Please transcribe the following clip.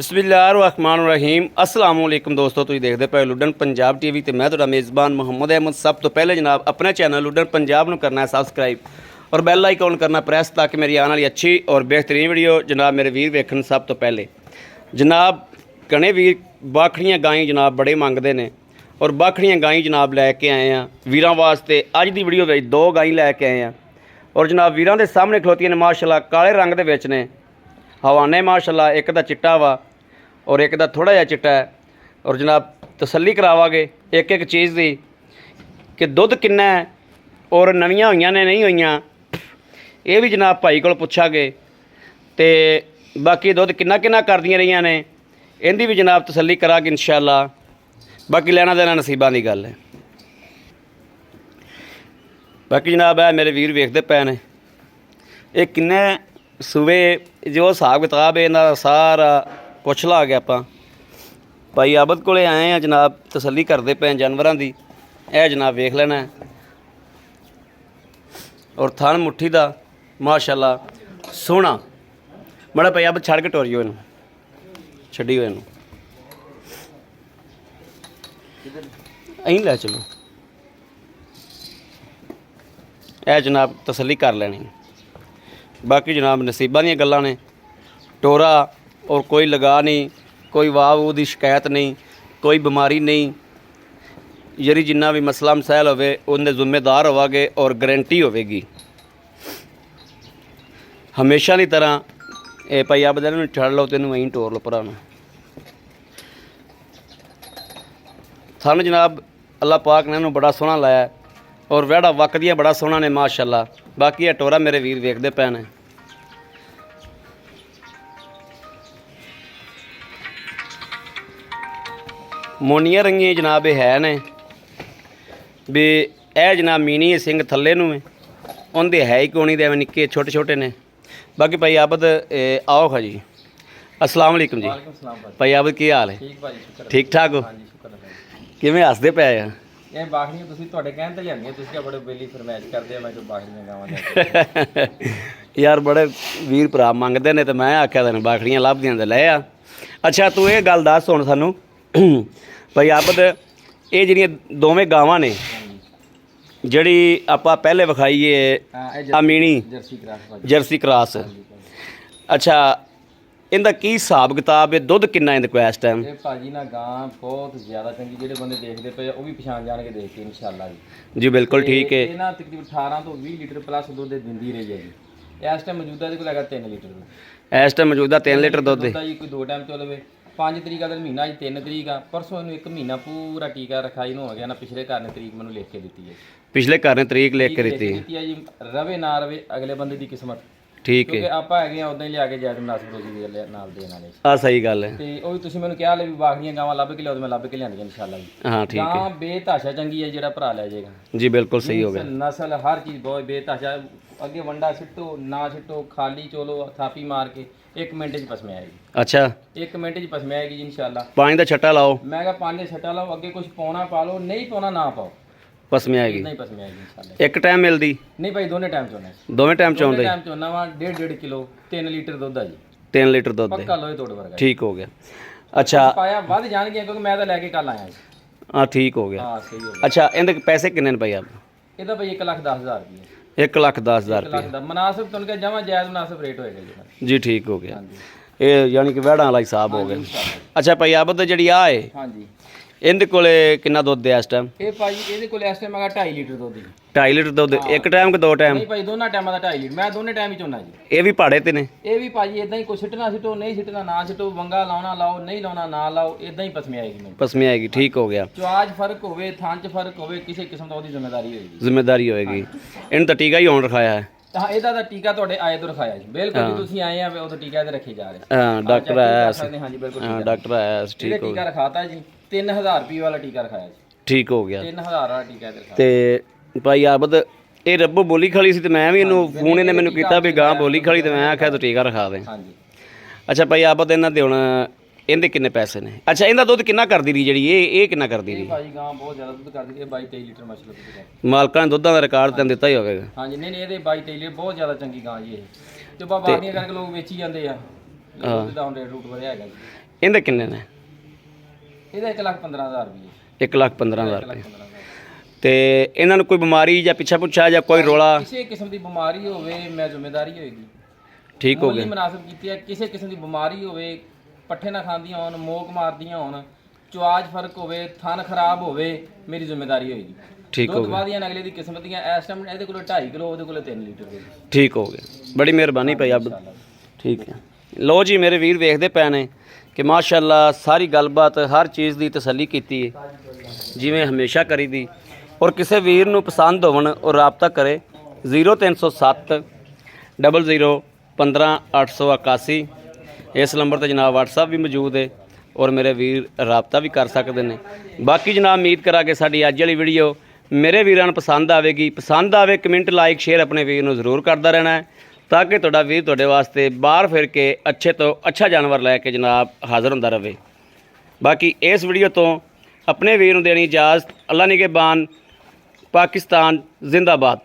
बिस्मिल्लाहिर्रहमानिर्रहीम अस्सलाम वालेकुम दोस्तों, तुसीं देखदे पए लुडन पंजाब टीवी ते मैं तुहाडा मेज़बान मुहम्मद अहमद। सब तो पहले जनाब अपने चैनल लुडन पंजाब नूं करना है सबसक्राइब और बैल आइकॉन करना प्रेस ताकि मेरी आने वाली अच्छी और बेहतरीन वीडियो जनाब मेरे वीर वेखण। सब तो पहले जनाब घणे वीर बाखड़ियां गाईं जनाब बड़े मंगदे ने और बाखड़ियां गाईं जनाब लैके आए हैं वीरां वास्ते। अज दी वीडियो विच दो गाईं लैके आए हैं और जनाब वीरां दे सामने खलोतियां ने माशाअल्लाह काले रंग दे विच ने हवाने माशाअल्लाह। एक दा चिट्टा वा और एक दा थोड़ा जिहा चिट्टा है और जनाब तसल्ली करावांगे एक एक चीज़ दी कि दुध किन्ना है और नवीं होईयां ने नहीं होईयां ये भी जनाब भाई कोल पुछांगे ते बाकी दुध किन्ना किन्ना करदियां रहियां ने इहदी भी जनाब तसल्ली करांगे इंशाअल्लाह। बाकी लेना देना नसीबां दी गल है। बाकी जनाब है मेरे वीर वेखदे पए ने ये किन्ने सूबे जो हिसाब किताब है इन्हां दा सारा पुछ ला गया आपां भाई आबद कोले आए हैं जनाब तसल्ली करते पे जानवरों की। यह जनाब वेख लेना है और थन मुट्ठी का माशाअल्लाह सोहना बड़ा भाई आबद छड़ के टोरियो इनू छड्डियो इनू अहीं लै चलो। यह जनाब तसल्ली कर लेनी। बाकी जनाब नसीबां दी गल्लां ने टोरा और कोई लगा नहीं कोई वाह वूह की शिकायत नहीं कोई बीमारी नहीं यरी जिन्ना भी मसला मसैल होवे उनके जिम्मेदार होवांगे और गारंटी होवेगी हमेशा की तरह। ये भाई आप बदल छड़ लो तेन वहीं टोर लो भरा थान जनाब अल्लाह पाक ने इन्हूं बड़ा सोहना लाया और वैड़ा वकदियाँ बड़ा सोहना ने माशाअल्लाह। बाकी यह टोरा मेरे वीर वेखदे पे ने मोनिया रंगियां जनाब है ने भी यह जनाब मीनी सिंह थल्ले नूं है उनके है ही कोनी दे निक्के छोटे छोटे ने। बाकी भाई आबद आओ खा जी अस्सलाम वालेकुम जी। भाई आबद की हाल है? ठीक ठाक हो? किवें हसदे पे आ? ਇਹ ਬਾਖੜੀਆਂ ਤੁਸੀਂ ਤੁਹਾਡੇ ਕਹਿਣ ਤੇ ਲਿਆਂਦੀਆਂ ਤੁਸੀਂ ਕਿਹਾ ਬੜੇ ਬੇਲੀ ਫਰਮਾਇਸ਼ ਕਰਦੇ ਆ ਮੈਂ ਜੋ ਬਾਖੜੀਆਂ ਗਾਵਾਂ ਲੈ यार बड़े वीर भरा मंगते ने तो मैं आख्या तेन बाखड़ियां लभदियां ते लै आ। अच्छा तू ये गल दस हुण सानू भाई आबद ये ਜਿਹੜੀਆਂ दोवें गावां ने ਜਿਹੜੀ ਆਪਾਂ ਪਹਿਲੇ ਵਿਖਾਈਏ ਅਮੀਣੀ ਜਰਸੀ ਕਰਾਸ। ਅੱਛਾ इनका की हिसाब किताब है? दुध किन्ना इनके को इस टाइम? ये भाजी ना गां बहुत ज़्यादा चंगी जेडे बंदे देखते पे वो भी पछाण जाणगे देख के इंशाअल्लाह जी बिल्कुल ठीक है। ये ना तकरीबन 18 तो 20 लीटर प्लस दुध दिंदी रही है जी। इस टाइम मौजूदा दे कोल हैगा 3 लीटर। इस टाइम मौजूदा 3 लीटर दुध है जी। कोई दो टाइम चल लवे 5 तरीक का महीना जी 3 तरीक आ परसों इनू 1 महीना पूरा टीका रखाई नूं हो गया ना। पिछले घर ने तरीक मैनूं लिख के दी है। पिछले घर ने तरीक लिख के दी है जी। रवे ना रवे अगले बंदे की किस्मत ठीक है। ਆਪਾਂ ਹੈਗੇ ਆ ਉਦਾਂ ਹੀ ਲਿਆ ਕੇ ਜਾਇਜ਼ ਮੁਨਾਸਬ ਰੋਜ਼ੀ ਦੇ ਨਾਲ ਦੇਣ ਵਾਲੇ ਆ ਸਹੀ ਗੱਲ ਹੈ। ਤੇ ਉਹ ਵੀ ਤੁਸੀਂ ਮੈਨੂੰ ਕਿਹਾ ਲੈ ਵੀ ਬਾਖੜੀਆਂ ਗਾਵਾਂ ਲੱਭ ਕੇ ਲਿਆਓ ਤੇ ਮੈਂ ਲੱਭ ਕੇ ਲਿਆਂਦੀਆਂ ਇਨਸ਼ਾਅੱਲਾ ਜੀ। ਹਾਂ ਠੀਕ ਹੈ। ਗਾਂ ਬੇਤਾਸ਼ਾ ਚੰਗੀ ਹੈ ਜਿਹੜਾ ਭਰਾ ਲੈ ਜਾਏਗਾ ਜੀ ਬਿਲਕੁਲ ਸਹੀ ਹੋ ਗਿਆ। ਨਸਲ ਹਰ ਚੀਜ਼ ਬਹੁਤ ਬੇਤਾਸ਼ਾ ਅੱਗੇ ਵੰਡਾ ਸਿੱਟੋ ਨਾ ਸਿੱਟੋ ਖਾਲੀ ਚੋਲੋ ਥਾਪੀ ਮਾਰ ਕੇ 1 ਮਿੰਟ 'ਚ ਪਸਮੇ ਆਏਗੀ। ਅੱਛਾ 1 ਮਿੰਟ 'ਚ ਪਸਮੇ ਆਏਗੀ ਜੀ ਇਨਸ਼ਾਅੱਲਾ। ਪਾਣੀ ਦਾ ਛੱਟਾ ਲਾਓ। ਮੈਂ ਕਿਹਾ ਪਾਣੀ ਦਾ ਛੱਟਾ ਲਾਓ ਅੱਗੇ ਕੁਝ ਪਾਉਣਾ ਪਾ ਲਓ ਨਹੀਂ ਪਾਉਣਾ ਨਾ ਪਾਓ पसमे आएगी। नहीं पसमे आएगी इंशाल्लाह। एक टाइम मिलती नहीं भाई दोनों टाइम चोना दोवें टाइम चोंदे टाइम चोना वा 1.5 किलो 3 लीटर दुध आ जी 3 लीटर दुध पक्का लोहे तोड़ वर्गा ठीक हो गया। अच्छा पाया वध जाणगे क्योंकि मैं तो लेके कल आया हाँ ठीक हो गया। हां सही हो गया। अच्छा इनके पैसे कितने ने भाई आप? ਇਹਦਾ ਭਾਈ 1,10,000 ਰੁਪਏ 1,10,000 रुपए मुनासिब तुम के जमा जायज मुनासिब रेट होएगा जी ठीक हो गया। ये यानी कि वैड़ा वाला हिसाब हो गया। अच्छा भाई आप तो जी आ है हाँ जी इनके कोले कितना दुध है इस टाइम? ਇਹ ਭਾਈ ਇਹਦੇ ਕੋਲ ਇਸ ਟਾਈਮ ਹੈਗਾ 2.5 ਲੀਟਰ ਦੁੱਧ ਜੀ। 2.5 ਲੀਟਰ ਦੁੱਧ ਇੱਕ ਟਾਈਮ ਕਿ ਦੋ ਟਾਈਮ? ਨਹੀਂ ਭਾਈ ਦੋਨਾਂ ਟਾਈਮਾਂ ਦਾ 2.5 ਲੀਟਰ ਮੈਂ ਦੋਨੇ ਟਾਈਮ ਹੀ ਚੋਣਾ ਜੀ। ਇਹ ਵੀ ਭਾੜੇ ਤੇ ਨੇ? ਇਹ ਵੀ ਭਾਜੀ ਇਦਾਂ ਹੀ ਕੋਈ ਸਿੱਟਣਾ ਸਿੱਟੋ ਨਹੀਂ ਸਿੱਟਣਾ ਨਾ ਸਿੱਟੋ ਵੰਗਾ ਲਾਉਣਾ ਲਾਓ ਨਹੀਂ ਲਾਉਣਾ ਨਾ ਲਾਓ ਇਦਾਂ ਹੀ ਪਸਮੇ ਆਏਗੀ ਮੈਨੂੰ ਪਸਮੇ ਆਏਗੀ ਠੀਕ ਹੋ ਗਿਆ। ਚੁਆਜ ਫਰਕ ਹੋਵੇ ਥਾਂ 'ਚ ਫਰਕ ਹੋਵੇ ਕਿਸੇ ਕਿਸਮ ਦਾ ਉਹਦੀ ਜ਼ਿੰਮੇਵਾਰੀ ਹੋਏਗੀ ਜ਼ਿੰਮੇਵਾਰੀ ਹੋਏਗੀ। ਇਹਨੂੰ ਤਾਂ ਟੀਕਾ ਹੀ ਹੋਣ ਰਖਾਇਆ ਹੈ। ਹਾਂ ਇਹਦਾ ਤਾਂ ਟੀਕਾ ਤੁਹਾਡੇ ਆਏ ਤੋਂ ਰਖਾਇਆ ਜੀ ਬਿਲਕੁਲ ਜੀ ਤੁਸੀਂ ਆਏ ਆ ਉਦੋਂ ਟੀਕਾ ਤੇ ਰੱਖੇ ਜਾ ਰਹੇ ਹਾਂ ਡਾਕਟਰ ਆਇਆ ਸੀ। ਹਾਂ ਜੀ ਬਿਲकुल ਹਾਂ ਡਾਕਟਰ ਆਇਆ ਸੀ ਠੀਕ ਹੋ ਟੀਕਾ ਰਖਾਤਾ ਜੀ 3000 ਰੁਪਏ ਵਾਲਾ ਟੀਕਾ ਰਖਾਇਆ ਜੀ ਠੀਕ ਹੋ ਗਿਆ। 3000 ਵਾਲਾ ਟੀਕਾ ਤੇ ਰਖਾਇਆ ਤੇ ਭਾਈ ਆਬਦ ਇਹ ਰੱਬੋ ਬੋਲੀ ਖੜੀ ਸੀ ਤੇ ਮੈਂ ਵੀ ਇਹਨੂੰ ਫੋਨ ਇਹਨੇ ਮੈਨੂੰ ਕੀਤਾ ਵੀ ਗਾਂ ਬੋਲੀ ਖੜੀ ਤੇ ਮੈਂ ਆਖਿਆ ਤੂੰ ਟੀਕਾ ਰਖਾ ਦੇ। ਹਾਂਜੀ ਅੱਛਾ ਭਾਈ ਆਬਦ ਇਹਨਾਂ ਦੇ ਹੁਣ ਇਹਦੇ ਕਿੰਨੇ ਪੈਸੇ ਨੇ? ਅੱਛਾ ਇਹਦਾ ਦੁੱਧ ਕਿੰਨਾ ਕਰਦੀ ਰਹੀ ਜਿਹੜੀ ਇਹ ਕਿੰਨਾ ਕਰਦੀ ਰਹੀ? ਭਾਜੀ ਗਾਂ ਬਹੁਤ ਜ਼ਿਆਦਾ ਦੁੱਧ ਕਰਦੀ ਰਹੀ 22-23 ਲੀਟਰ ਮਾਸ਼ਾਅੱਲਾ ਦੁੱਧ ਕਰਦੀ। ਮਾਲਕਾਂ ਨੇ ਦੁੱਧਾਂ ਦਾ ਰਿਕਾਰਡ ਤਾਂ ਦਿੱਤਾ ਹੀ ਹੋਵੇਗਾ। ਹਾਂਜੀ ਨਹੀਂ ਇਹਦੇ 22-23 ਲੀਟਰ ਬਹੁਤ ਜ਼ਿਆਦਾ ਚੰਗੀ ਗਾਂ ਜੀ ਇਹ ਤੇ ਬਾਬਾ ਬਾਗੀਆਂ ਕਰਕੇ ਲੋਕ ਵੇਚੀ ਜਾਂਦੇ ਆ ਦੁੱਧ ਦਾ ਹੁਣ ਰੇਟ ਰੂਟ ਵਧਿਆ ਹੈਗਾ ਜੀ। ਇਹਦੇ ਕਿੰਨੇ ਨੇ? ਇਹਦਾ 1,15,000 ਰੁਪਏ 1,15,000 ਰੁਪਏ। ਤੇ ਇਹਨਾਂ ਨੂੰ ਕੋਈ ਬਿਮਾਰੀ ਜਾਂ ਪਿੱਛਾ ਪੁੱਛਾ ਜਾਂ ਕੋਈ ਰੋਲਾ? ਕਿਸੇ ਕਿਸਮ ਦੀ ਬਿਮਾਰੀ ਹੋਵੇ ਮੈਂ ਜ਼ਿੰਮੇਵਾਰੀ ਹੋਏਗੀ। ਠੀਕ ਹੋ ਮੁੱਲ ਹੀ ਗਿਆ। ਮੁਨਾਸਬ ਕੀਤੀ ਹੈ। ਕਿਸੇ ਕਿਸਮ ਦੀ ਬਿਮਾਰੀ ਹੋਵੇ, ਪੱਠੇ ਨਾ ਖਾਂਦੀਆਂ ਹੋਣ, ਮੋਕ ਮਾਰਦੀਆਂ ਹੋਣ, ਚੁਆਜ ਫਰਕ ਹੋਵੇ, ਥਣ ਖਰਾਬ ਹੋਵੇ, ਮੇਰੀ ਜ਼ਿੰਮੇਵਾਰੀ ਹੋਏਗੀ। ਠੀਕ ਹੋ ਦੁੱਧ ਗਿਆ। ਵਾਦੀਆਂ ਅਗਲੇ ਦੀ ਕਿਸਮਤ ਦੀਆਂ। ਇਸ ਟਾਈਮ ਇਹਦੇ ਕੋਲ 2.5 ਕਿਲੋ, ਉਹਦੇ ਕੋਲ 3 ਲੀਟਰ ਹੋਏਗੀ। ਠੀਕ ਹੋ ਗਿਆ, ਬੜੀ ਮਿਹਰਬਾਨੀ ਭਾਈ ਆਪ। ਠੀਕ ਹੈ, ਲੋ ਜੀ ਮੇਰੇ ਵੀਰ ਵੇਖਦੇ ਪਏ ਨੇ ਕਿ ਮਾਸ਼ਾਅੱਲਾ ਸਾਰੀ ਗੱਲਬਾਤ ਹਰ ਚੀਜ਼ ਦੀ ਤਸੱਲੀ ਕੀਤੀ ਹੈ ਜਿਵੇਂ ਹਮੇਸ਼ਾ ਕਰੀਦੀ। ਔਰ ਕਿਸੇ ਵੀਰ ਨੂੰ ਪਸੰਦ ਹੋਵਣ ਉਹ ਰਾਬਤਾ ਕਰੇ 0307 00 15 881। ਇਸ ਨੰਬਰ ਤੇ ਜਨਾਬ WhatsApp ਵੀ ਮੌਜੂਦ ਹੈ ਔਰ ਮੇਰੇ ਵੀਰ ਰਾਬਤਾ ਵੀ ਕਰ ਸਕਦੇ ਨੇ। ਬਾਕੀ ਜਨਾਬ ਉਮੀਦ ਕਰਾਂਗੇ ਸਾਡੀ ਅੱਜ ਵਾਲੀ ਵੀਡੀਓ ਮੇਰੇ ਵੀਰਾਂ ਨੂੰ ਪਸੰਦ ਆਵੇਗੀ। ਪਸੰਦ ਆਵੇ ਕਮੈਂਟ ਲਾਈਕ ਸ਼ੇਅਰ ਆਪਣੇ ਵੀਰ ਨੂੰ ਜ਼ਰੂਰ ਕਰਦਾ ਰਹਿਣਾ ਹੈ ਤਾਂ ਕਿ ਤੁਹਾਡਾ ਵੀਰ ਤੁਹਾਡੇ ਵਾਸਤੇ ਬਾਹਰ ਫਿਰ ਕੇ ਅੱਛੇ ਤੋਂ ਅੱਛਾ ਜਾਨਵਰ ਲੈ ਕੇ ਜਨਾਬ ਹਾਜ਼ਰ ਹੁੰਦਾ ਰਹੇ। ਬਾਕੀ ਇਸ ਵੀਡੀਓ ਤੋਂ ਆਪਣੇ ਵੀਰ ਨੂੰ ਦੇਣੀ ਇਜਾਜ਼ਤ। ਅੱਲਾ ਨਿਗਹਿਬਾਨ। ਪਾਕਿਸਤਾਨ ਜ਼ਿੰਦਾਬਾਦ।